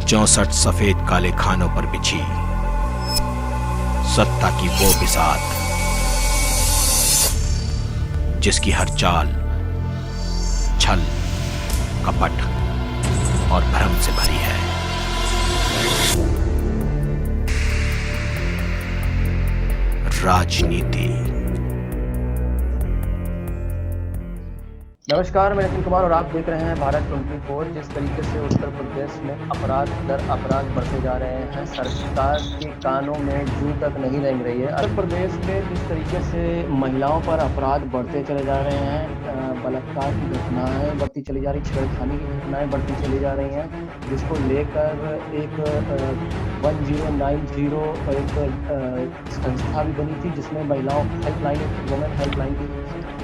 64 सफेद काले खानों पर बिछी सत्ता की वो बिसात, जिसकी हर चाल छल, कपट और भ्रम से भरी है। राजनीति। नमस्कार, मैं नितिन कुमार और आप देख रहे हैं भारत 24। जिस तरीके से उत्तर प्रदेश में अपराध दर अपराध बढ़ते जा रहे हैं, सरकार के कानों में जूं तक नहीं रेंग रही है। उत्तर प्रदेश में जिस तरीके से महिलाओं पर अपराध बढ़ते चले जा रहे हैं, बलात्कार की घटनाएं बढ़ती चली जा रही, छेड़खानी की घटनाएं बढ़ती चली जा रही हैं, जिसको लेकर एक 1090 एक संस्था भी बनी थी, जिसमें महिलाओं हेल्पलाइन, वुमेन हेल्पलाइन की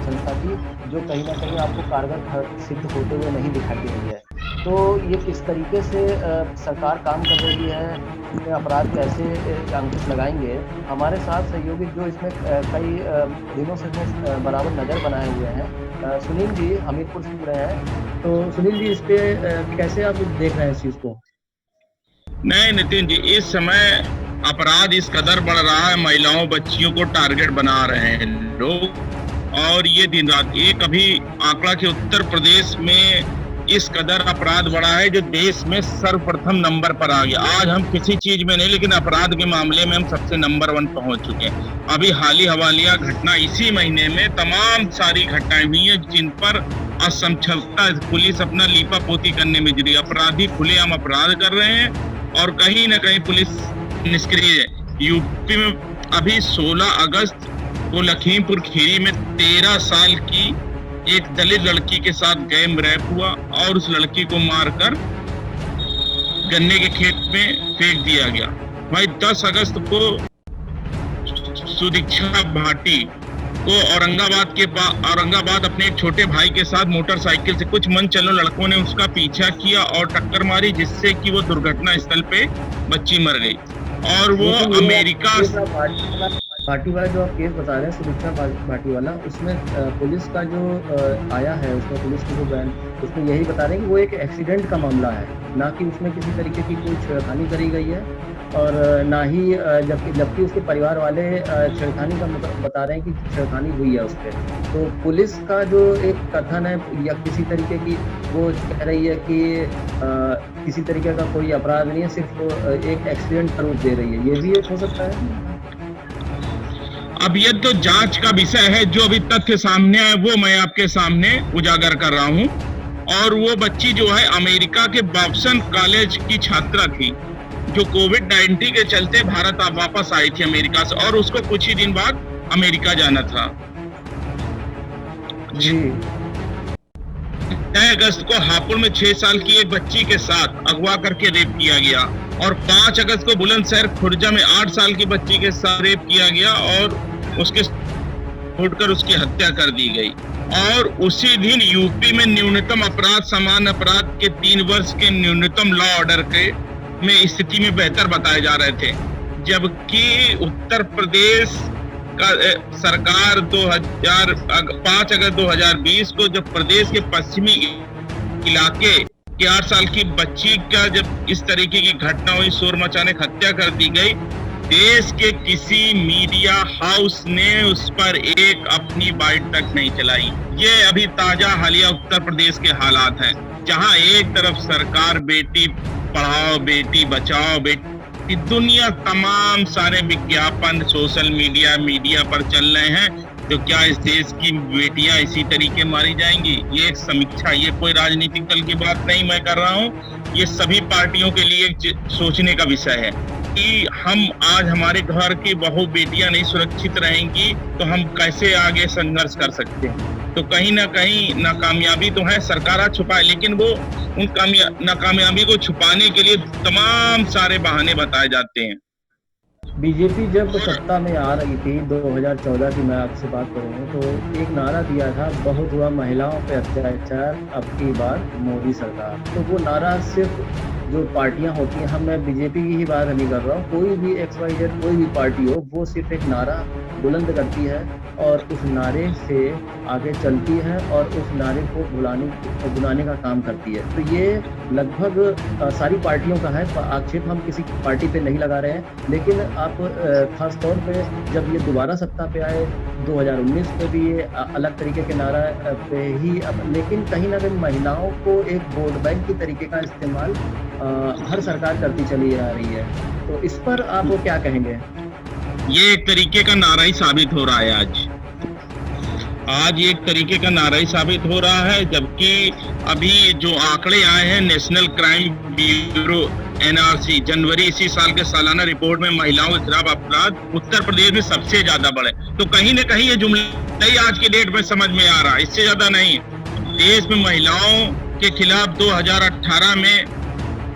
संस्था थी, जो कहीं ना कहीं आपको कारगर सिद्ध होते हुए नहीं दिखाई दे रही है। तो ये किस तरीके से सरकार काम कर रही है, अपराध कैसे अंकुश लगाएंगे। हमारे साथ सहयोगी जो इसमें कई दिनों से बराबर नज़र बनाए हुए हैं, सुनील जी हमीरपुर से जुड़े हैं। तो सुनील जी, इस पे कैसे आप देख रहे हैं इस चीज़ को? नहीं नितिन जी, इस समय अपराध इस कदर बढ़ रहा है, महिलाओं बच्चियों को टारगेट बना रहे हैं लोग, और ये दिन रात एक अभी आंकड़ा के उत्तर प्रदेश में इस कदर अपराध बढ़ा है जो देश में सर्वप्रथम नंबर पर आ गया। आज हम किसी चीज में नहीं, लेकिन अपराध के मामले में हम सबसे नंबर 1 पहुंच चुके हैं। अभी हाल हवालिया घटना इसी महीने में तमाम सारी घटनाएं हुई हैं जिन पर असमझता पुलिस अपना लीपा पोती करने में जुटी। अपराधी खुलेआम अपराध कर रहे हैं और कहीं ना कहीं पुलिस निष्क्रिय है। यूपी में अभी 16 अगस्त को लखीमपुर खीरी में 13 साल की एक दलित लड़की के साथ गैंग रेप हुआ और उस लड़की को मारकर गन्ने के खेत में फेंक दिया गया। भाई 10 अगस्त को सुदीक्षा भाटी को औरंगाबाद अपने एक छोटे भाई के साथ मोटरसाइकिल से कुछ मनचलो लड़कों ने उसका पीछा किया और टक्कर मारी, जिससे कि वो दुर्घटना स्थल पे बच्ची मर गई। और वो अमेरिका भाटी वाला जो आप केस बता रहे हैं, सुदीक्षा भाटी वाला, उसमें पुलिस का जो आया है, उसमें पुलिस की जो बयान, उसमें यही बता रहे हैं कि वो एक एक्सीडेंट का मामला है, ना कि उसमें किसी तरीके की कोई छेड़खानी करी गई है, और ना ही जबकि उसके परिवार वाले छेड़खानी का बता रहे हैं कि छेड़खानी हुई है उस पर। तो पुलिस का जो एक कथन है या किसी तरीके की वो कह रही है कि किसी तरीके का कोई अपराध नहीं है, सिर्फ एक एक्सीडेंट का रूप दे रही है, ये भी एक हो सकता है। अब ये तो जांच का विषय है। जो अभी तथ्य सामने आए वो मैं आपके सामने उजागर कर रहा हूं। और वो बच्ची जो है अमेरिका के बॉस्टन कॉलेज की छात्रा थी, जो कोविड-19 के चलते भारत वापस आई थी अमेरिका से, और उसको कुछ ही दिन बाद अमेरिका जाना था। जी 6 अगस्त को हापुड़ में 6 साल की एक बच्ची के साथ अगवा करके रेप किया गया, और 5 अगस्त को बुलंदशहर खुर्जा में 8 साल की बच्ची के साथ रेप किया गया और उसके छोड़कर उसकी हत्या कर दी गई। और उसी दिन यूपी में न्यूनतम अपराध समान अपराध के 3 वर्ष के न्यूनतम लॉ ऑर्डर के में स्थिति में बेहतर बताए जा रहे थे, जबकि उत्तर प्रदेश का सरकार 5 अगस्त 2020 को जब प्रदेश के पश्चिमी इलाके की 8 साल की बच्ची का जब इस तरीके की घटना हुई, शोर मचाने हत्या कर दी गई, देश के किसी मीडिया हाउस ने उस पर एक अपनी बाइट तक नहीं चलाई। ये अभी ताजा हालिया उत्तर प्रदेश के हालात हैं, जहां एक तरफ सरकार बेटी पढ़ाओ बेटी बचाओ बेटी, दुनिया तमाम सारे विज्ञापन सोशल मीडिया पर चल रहे हैं, तो क्या इस देश की बेटियां इसी तरीके मारी जाएंगी? ये एक समीक्षा, ये कोई राजनीतिक दल की बात नहीं मैं कर रहा हूँ, ये सभी पार्टियों के लिए सोचने का विषय है कि हम आज हमारे घर की बहू बेटियां नहीं सुरक्षित रहेंगी तो हम कैसे आगे संघर्ष कर सकते हैं। तो कहीं ना कहीं नाकामयाबी तो है, सरकार छुपाए, लेकिन वो उन नाकामयाबी को छुपाने के लिए तमाम सारे बहाने बताए जाते हैं। बीजेपी जब सत्ता में आ रही थी 2014 की मैं आपसे बात करूँ तो एक नारा दिया था, बहुत हुआ महिलाओं पे अत्याचार, अब की बार मोदी सरकार। तो वो नारा सिर्फ जो पार्टियां होती हैं, हम मैं बीजेपी की ही बात नहीं कर रहा हूँ, कोई भी XYZ कोई भी पार्टी हो, वो सिर्फ एक नारा बुलंद करती है और उस नारे से आगे चलती है और उस नारे को बुलाने का काम करती है। तो ये लगभग सारी पार्टियों का है। आक्षेप हम किसी पार्टी पे नहीं लगा रहे हैं, लेकिन आप खास तौर पे जब ये दोबारा सत्ता पे आए 2019 पे भी ये अलग तरीके के नारा पे ही, लेकिन कहीं ना कहीं महिलाओं को एक वोट बैंक की तरीके का इस्तेमाल हर सरकार करती चली आ रही है। तो इस पर आप क्या कहेंगे? ये एक तरीके का नारा ही साबित हो रहा है आज एक तरीके का नारा ही साबित हो रहा है। जबकि अभी जो आंकड़े आए हैं नेशनल क्राइम ब्यूरो NRC जनवरी इसी साल के सालाना रिपोर्ट में महिलाओं के खिलाफ अपराध उत्तर प्रदेश में सबसे ज्यादा बढ़े। तो कहीं न कहीं ये जुमला ही आज की डेट में समझ में आ रहा है, इससे ज्यादा नहीं। देश में महिलाओं के खिलाफ 2018 में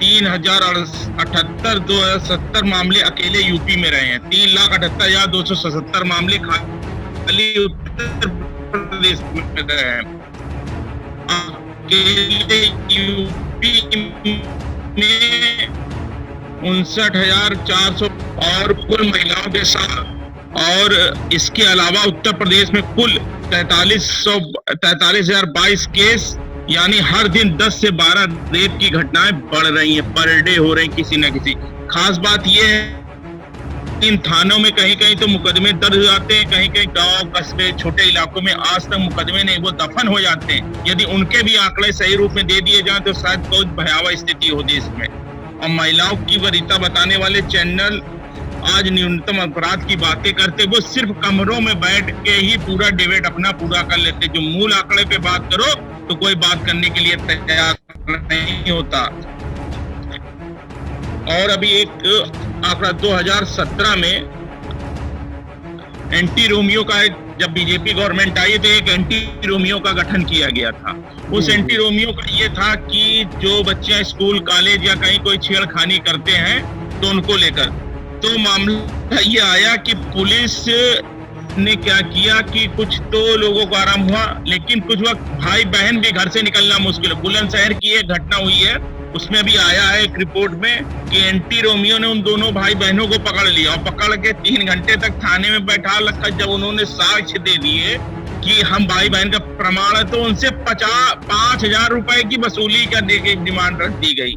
3078 270 मामले अकेले यूपी में रहे हैं। 3,78,277 मामले खाली उत्तर प्रदेश में रहे हैं। अकेले यूपी में 59,400 और कुल महिलाओं के साथ, और इसके अलावा उत्तर प्रदेश में कुल 43,022 केस, यानी हर दिन 10 से 12 रेप की घटनाएं बढ़ रही हैं, पर डे हो रही हैं किसी न किसी। खास बात यह है इन थानों में कहीं कहीं तो मुकदमे दर्ज हो जाते हैं, कहीं कहीं गांव कस्बे छोटे इलाकों में आज तक मुकदमे नहीं, वो दफन हो जाते हैं। यदि उनके भी आंकड़े सही रूप में दे दिए जाएं तो शायद बहुत भयावह स्थिति हो देश में। और महिलाओं की वरीयता बताने वाले चैनल आज न्यूनतम अपराध की बातें करते, वो सिर्फ कमरों में बैठ के ही पूरा डिबेट अपना पूरा कर लेते। जो मूल आंकड़े पे बात करो तो कोई बात करने के लिए तैयार नहीं होता। और अभी एक आंकड़ा 2017 में एंटी रोमियो का, जब बीजेपी गवर्नमेंट आई तो एक एंटी रोमियो का गठन किया गया था। उस एंटी रोमियो का ये था कि जो बच्चे स्कूल कॉलेज या कहीं कोई छेड़खानी करते हैं तो उनको लेकर, तो मामला ये आया कि पुलिस ने क्या किया कि कुछ तो लोगों को आराम हुआ, लेकिन कुछ वक्त भाई बहन भी घर से निकलना मुश्किल है। बुलंदशहर की एक घटना हुई है, उसमें भी आया है एक रिपोर्ट में कि एंटी रोमियो ने उन दोनों भाई बहनों को पकड़ लिया और पकड़ के 3 घंटे तक थाने में बैठा रखा। जब उन्होंने साक्ष्य दे दिए कि हम भाई बहन का प्रमाण है, तो उनसे 5,000 रुपए की वसूली करने की डिमांड रख दी गई।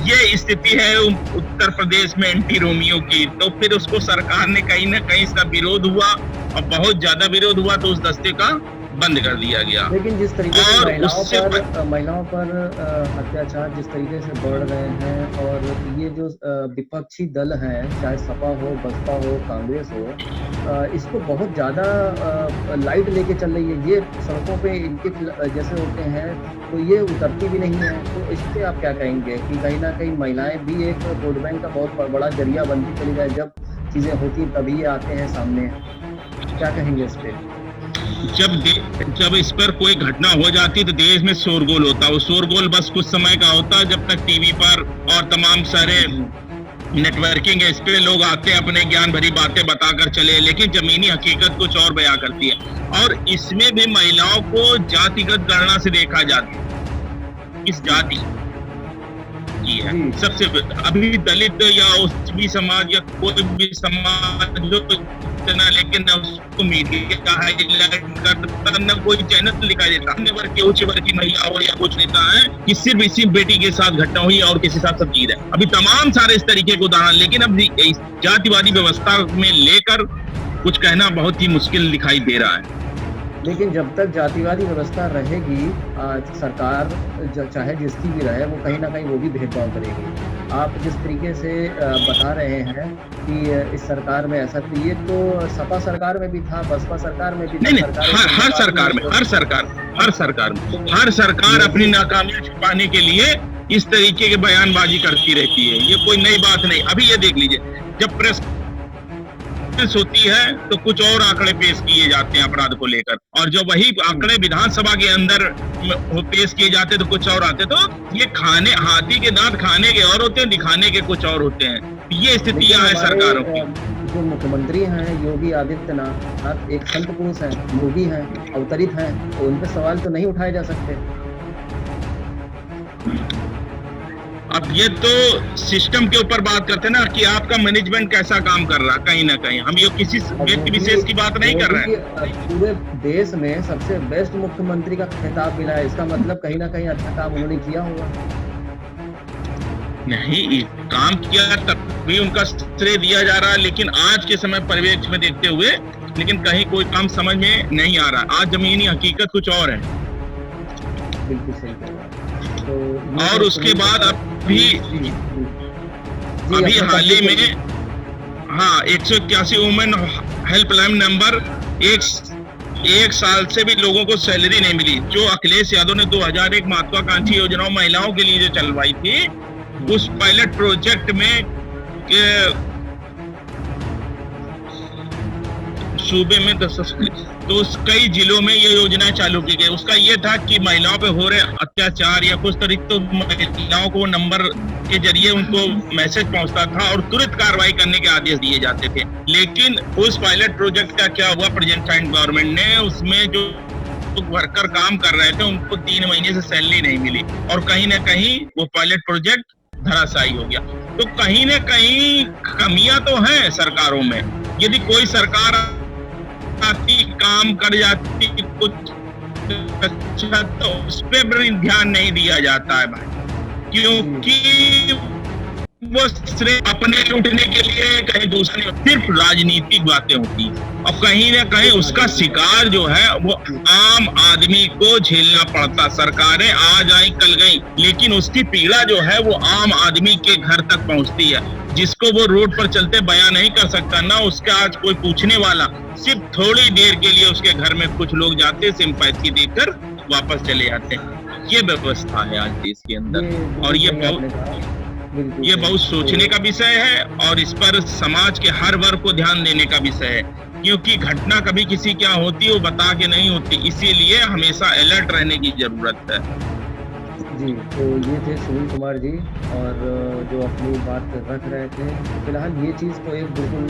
ये स्थिति है उत्तर प्रदेश में एंटी रोमियो की। तो फिर उसको सरकार ने कहीं ना कहीं इसका विरोध हुआ और बहुत ज्यादा विरोध हुआ, तो उस दस्ते का बंद कर दिया गया। लेकिन जिस तरीके से महिलाओं पर अत्याचार जिस तरीके से बढ़ रहे हैं, और ये जो विपक्षी दल हैं, चाहे सपा हो, बसपा हो, कांग्रेस हो, इसको बहुत ज्यादा लाइट लेके चल रही है। ये सड़कों पे इनके जैसे होते हैं तो ये उतरती भी नहीं है। तो इस पे आप क्या कहेंगे कि कहीं ना कहीं महिलाएं भी एक वोट बैंक का बहुत बड़ा जरिया बनती चली जाए? जब चीजें होती तभी ये आते हैं सामने, क्या कहेंगे इस पे? जब इस पर कोई घटना हो जाती तो देश में शोरगुल होता। वो शोरगुल बस कुछ समय का होता, जब तक टीवी पर और तमाम सारे नेटवर्किंग इस पे लोग आते हैं अपने ज्ञान भरी बातें बताकर चले, लेकिन जमीनी हकीकत कुछ और बयां करती है। और इसमें भी महिलाओं को जातिगत गणना से देखा जाता है, किस जाति की है। सबसे अभी दलित या उसकी समाज या कोई भी समाज जो इतना, लेकिन उसको मीडिया हाईलाइट करता, न कोई चैनल दिखाई देता। अन्य वर्ग के उच्च वर्ग की महिला हो या कुछ नेता है कि सिर्फ इसी बेटी के साथ घटना हुई और किसी साथ सब चीज है। अभी तमाम सारे इस तरीके के उदाहरण, लेकिन अब जातिवादी व्यवस्था में लेकर कुछ कहना बहुत ही मुश्किल दिखाई दे रहा है। लेकिन जब तक जातिवादी व्यवस्था रहेगी, सरकार चाहे जिसकी भी रहे, वो कहीं ना कहीं वो भी भेदभाव करेगी। आप जिस तरीके से बता रहे हैं कि इस सरकार में ऐसा, तो ये तो सपा सरकार में भी था, बसपा सरकार में भी था। नहीं, हर सरकार अपनी नाकामियां छुपाने के लिए इस तरीके के बयानबाजी करती रहती है। ये कोई नई बात नहीं। अभी ये देख लीजिए, जब प्रेस होती है तो कुछ और आंकड़े पेश किए जाते हैं अपराध को लेकर, और जब वही आंकड़े विधानसभा के अंदर पेश किए जाते तो कुछ और आते। तो ये हाथी के दांत खाने के और होते हैं, दिखाने के कुछ और होते हैं। ये स्थितियां है सरकारों की। जो मुख्यमंत्री हैं योगी आदित्यनाथ, एक संत पुरुष हैं, योगी हैं, अवतरित हैं, तो उन पर सवाल तो नहीं उठाए जा सकते। अब ये तो सिस्टम के ऊपर बात करते हैं ना कि आपका मैनेजमेंट कैसा काम कर रहा है। कहीं ना कहीं हम ये किसी व्यक्ति विशेष की बात नहीं कर रहे हैं। पूरे देश में सबसे बेस्ट मुख्यमंत्री का खिताब मिला है, इसका मतलब कहीं ना कहीं अच्छा काम उन्होंने किया होगा। नहीं, काम किया तभी उनका श्रेय दिया जा रहा है, लेकिन आज के समय परिवेश में देखते हुए लेकिन कहीं कोई काम समझ में नहीं आ रहा। आज जमीनी हकीकत कुछ और है। बिल्कुल सही कह रहे हैं। तो और उसके बाद अभी हाल ही में हाँ 181 वुमेन हेल्पलाइन नंबर एक साल से भी लोगों को सैलरी नहीं मिली। जो अखिलेश यादव ने 2001 महत्वाकांक्षी योजनाओं महिलाओं के लिए जो चलवाई थी, उस पायलट प्रोजेक्ट में सूबे में तो कई जिलों में ये योजनाएं चालू की गई। उसका ये था कि महिलाओं पे हो रहे अत्याचार या कुछ तरीके तो महिलाओं को नंबर के जरिए उनको मैसेज पहुंचता था और तुरंत कार्रवाई करने के आदेश दिए जाते थे। लेकिन उस पायलट प्रोजेक्ट का क्या हुआ, प्रेजेंट टाइम गवर्नमेंट ने उसमें जो वर्कर काम कर रहे थे उनको 3 महीने से सैलरी नहीं मिली और कहीं ना कहीं वो पायलट प्रोजेक्ट धराशायी हो गया। तो कहीं ना कहीं कमियां तो हैं सरकारों में। यदि कोई सरकार आती काम कर जाती कुछ अच्छा तो उस पर भी ध्यान नहीं दिया जाता है भाई, क्योंकि वो सिर्फ अपने लूटने के लिए कहीं दूसरा नहीं, सिर्फ राजनीतिक बातें होती हैं और कहीं ना कहीं उसका शिकार जो है वो आम आदमी को झेलना पड़ता। सरकारें आज आई कल गई, लेकिन उसकी पीड़ा जो है वो आम आदमी के घर तक पहुंचती है, जिसको वो रोड पर चलते बयां नहीं कर सकता ना उसका आज कोई पूछने वाला। सिर्फ थोड़ी देर के लिए उसके घर में कुछ लोग जाते, सिंपैथी देकर वापस चले जाते हैं। ये व्यवस्था है आज देश के अंदर और ये बहुत सोचने का विषय है और इस पर समाज के हर वर्ग को ध्यान देने का विषय है, क्योंकि घटना कभी किसी क्या होती है वो बता के नहीं होती, इसीलिए हमेशा अलर्ट रहने की जरूरत है। जी, तो ये थे सुनील कुमार जी और जो अपनी बात रख रहे थे। फिलहाल ये चीज़ तो एक बिल्कुल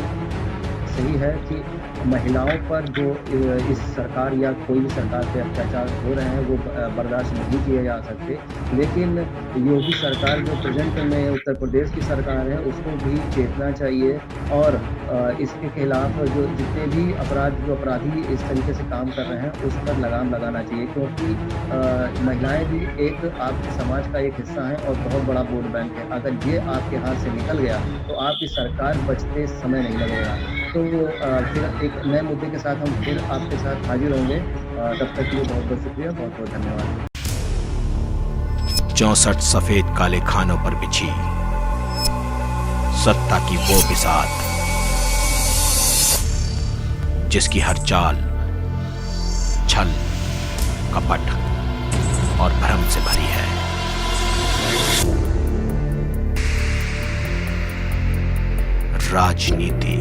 सही है कि महिलाओं पर जो इस सरकार या कोई भी सरकार पे अत्याचार हो रहे हैं वो बर्दाश्त नहीं किए जा सकते, लेकिन योगी सरकार जो प्रेजेंट में उत्तर प्रदेश की सरकार है उसको भी चेतना चाहिए और इसके खिलाफ जो जितने भी अपराधी इस तरीके से काम कर रहे हैं उस पर लगाम लगाना चाहिए, क्योंकि महिलाएं भी एक आपके समाज का एक हिस्सा है और बहुत बड़ा वोट बैंक है। अगर ये आपके हाथ से निकल गया तो आपकी सरकार बचते समय नहीं लगेगा। तो फिर एक नए मुद्दे के साथ हम फिर आपके साथ हाजिर होंगे। तब तक के लिए बहुत बहुत शुक्रिया, बहुत बहुत धन्यवाद। 64 सफेद काले खानों पर बिछी सत्ता की वो बिसात, जिसकी हर चाल छल कपट और भ्रम से भरी है। राजनीति